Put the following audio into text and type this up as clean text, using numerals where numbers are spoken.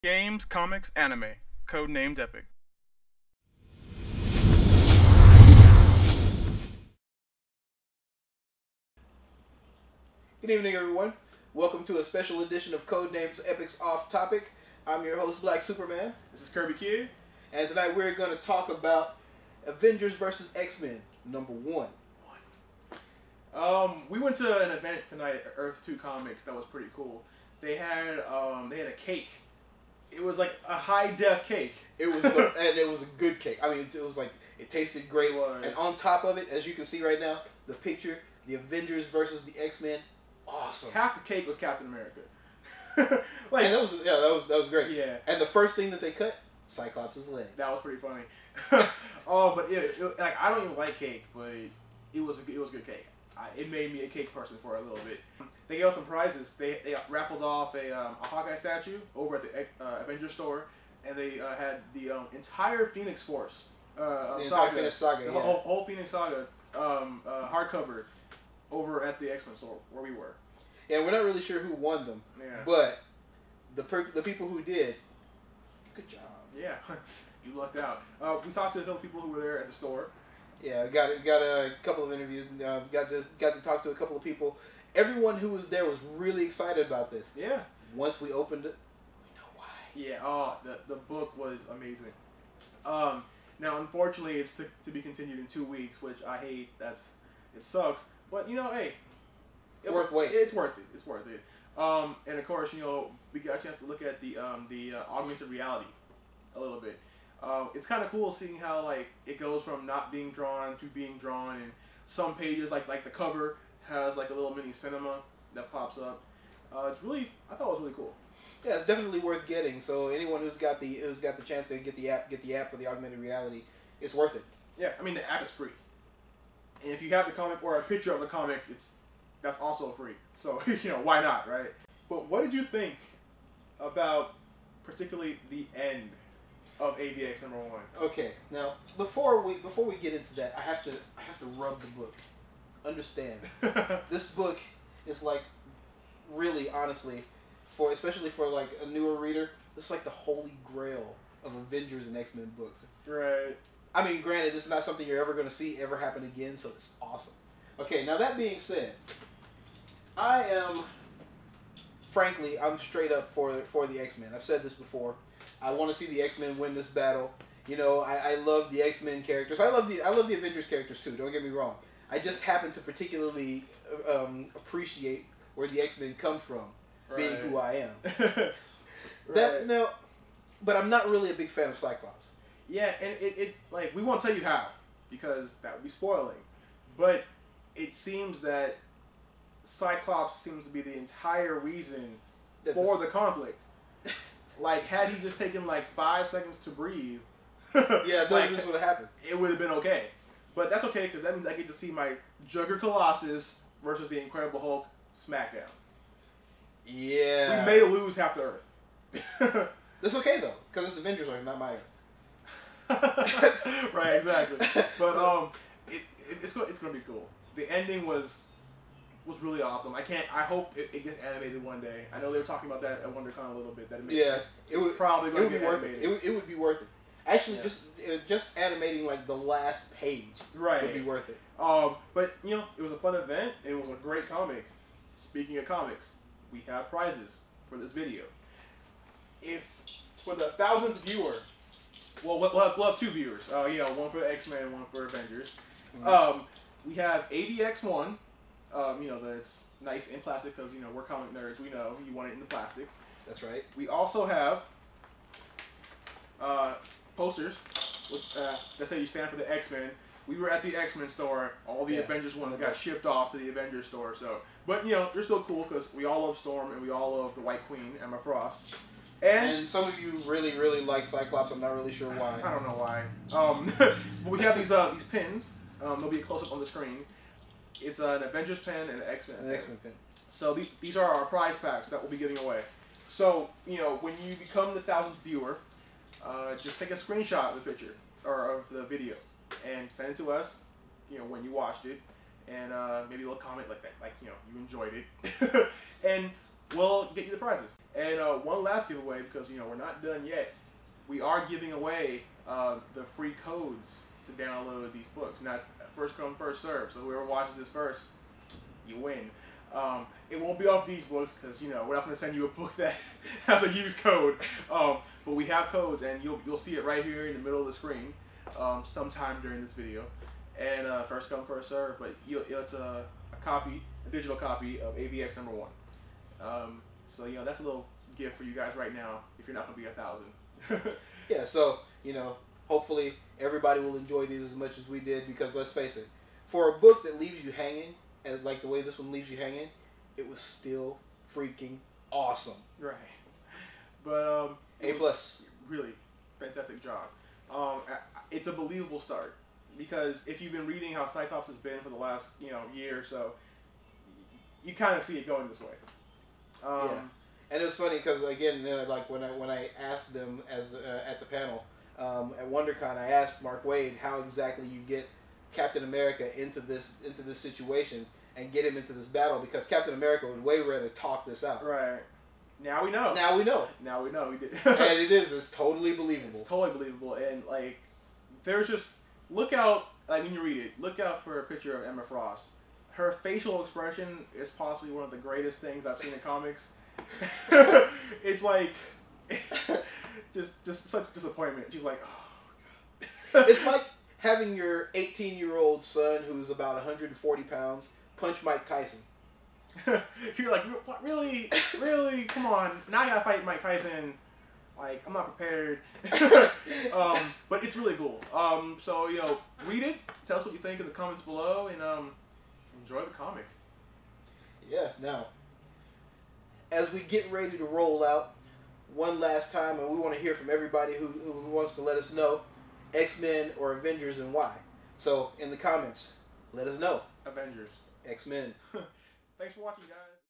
Games, comics, anime. Codenamed Epic. Good evening, everyone. Welcome to a special edition of Codenamed Epic's Off Topic. I'm your host, Black Superman. This is Kerbykidd. And tonight we're going to talk about Avengers vs. X-Men, #1. We went to an event tonight at Earth 2 Comics that was pretty cool. They had a cake. It was like a high-def cake. And it was a good cake. I mean, it was like, it tasted great. It was. And on top of it, as you can see right now, the picture, the Avengers versus the X-Men, awesome. Half the cake was Captain America. Like, and that was great. Yeah. And the first thing that they cut, Cyclops' leg. That was pretty funny. But like, I don't even like cake, but it was good cake. It made me a cake person for a little bit. They gave us some prizes. They raffled off a Hawkeye statue over at the Avengers store, and they had the entire Phoenix Force. The entire Phoenix Saga. The whole Phoenix Saga hardcover over at the X-Men store where we were. Yeah, we're not really sure who won them. Yeah. But the people who did, good job. Yeah, you lucked out. We talked to a couple people who were there at the store. Yeah, got a couple of interviews. Got to talk to a couple of people. Everyone who was there was really excited about this. Yeah. Once we opened it, we know why. Yeah. Oh, the book was amazing. Now, unfortunately, it's to be continued in 2 weeks, which I hate. It sucks. But hey, it's worth waiting. It's worth it. It's worth it. And of course, we got a chance to look at the augmented reality a little bit. It's kind of cool seeing how like it goes from not being drawn to being drawn, and some pages like the cover has like a little mini cinema that pops up. I thought it was really cool. Yeah, it's definitely worth getting. So anyone who's got the chance to get the app for the augmented reality, it's worth it. Yeah, I mean the app is free, and if you have the comic or a picture of the comic, that's also free. So why not, right? But what did you think about particularly the end of AVX #1? Okay, now before we get into that, I have to rub the book. Understand, this book is like, really, honestly, especially for like a newer reader, it's like the holy grail of Avengers and X-Men books. Right. I mean, granted, this is not something you're ever going to see ever happen again, so it's awesome. Okay, now that being said, frankly, I'm straight up for the X-Men. I've said this before. I want to see the X-Men win this battle. I love the X-Men characters. I love the Avengers characters too. Don't get me wrong. I just happen to particularly appreciate where the X-Men come from, being who I am. Right. But I'm not really a big fan of Cyclops. Yeah, and it like, we won't tell you how, because that would be spoiling. But it seems that Cyclops seems to be the entire reason for the conflict. Like, had he just taken like 5 seconds to breathe, yeah, this would have happened. It would have been okay. But that's okay, because that means I get to see my Jugger Colossus versus the Incredible Hulk smackdown. Yeah. We may lose half the Earth. That's okay though, because it's Avengers Earth, not my Earth. Right, exactly. But it's gonna be cool. The ending was really awesome. I hope it gets animated one day. I know they were talking about that at WonderCon a little bit. It would probably going to be worth it. It would be worth it. Actually, just animating like the last page would be worth it. But it was a fun event. It was a great comic. Speaking of comics, we have prizes for this video. If for the 1,000th viewer, well, we'll have 2 viewers. One for X-Men and one for Avengers. Mm-hmm. We have AVX1. That's nice in plastic because we're comic nerds. We know you want it in the plastic. That's right. We also have posters that say you stand for the X-Men. We were at the X-Men store. All the Avengers ones got shipped off to the Avengers store. So, but they're still cool because we all love Storm and we all love the White Queen, Emma Frost. And some of you really, really like Cyclops. I'm not really sure why. I don't know why. But we have these pins. There'll be a close up on the screen. It's an Avengers pen and an X-Men pin. So these are our prize packs that we'll be giving away. So when you become the 1,000th viewer, just take a screenshot of the picture or of the video and send it to us. When you watched it, and maybe a little comment like that, like you enjoyed it. And we'll get you the prizes. And one last giveaway, because we're not done yet. We are giving away the free codes to download these books. Now it's first come, first serve. So whoever watches this first, you win. It won't be off these books because we're not going to send you a book that has a used code. But we have codes, and you'll see it right here in the middle of the screen sometime during this video. And first come, first serve. But it's a digital copy of AVX #1. So that's a little gift for you guys right now. If you're not going to be 1,000. Yeah. So hopefully everybody will enjoy these as much as we did, because let's face it, for a book that leaves you hanging, as like the way this one leaves you hanging, it was still freaking awesome. Right. But A+. Really fantastic job. It's a believable start, because if you've been reading how Cyclops has been for the last year or so, you kind of see it going this way. Yeah. And it was funny because again, like when I asked them at the panel at WonderCon, I asked Mark Waid how exactly you get Captain America into this situation and get him into this battle, because Captain America would way rather talk this out. Right. Now we know. Now we know. Now we know. We did. And it's totally believable. It's totally believable. And like, there's just, look out, like when you read it, look out for a picture of Emma Frost. Her facial expression is possibly one of the greatest things I've seen in comics. It's like, just such disappointment. She's like, oh God. It's like having your 18-year-old son who's about 140 pounds punch Mike Tyson. You're like, what, really? Really? Come on. Now I gotta fight Mike Tyson. Like, I'm not prepared. But it's really cool. So, read it. Tell us what you think in the comments below, and enjoy the comic. Yeah, now, as we get ready to roll out one last time, and we want to hear from everybody who wants to let us know, X-Men or Avengers, and why. So, in the comments, let us know. Avengers. X-Men. Thanks for watching, guys.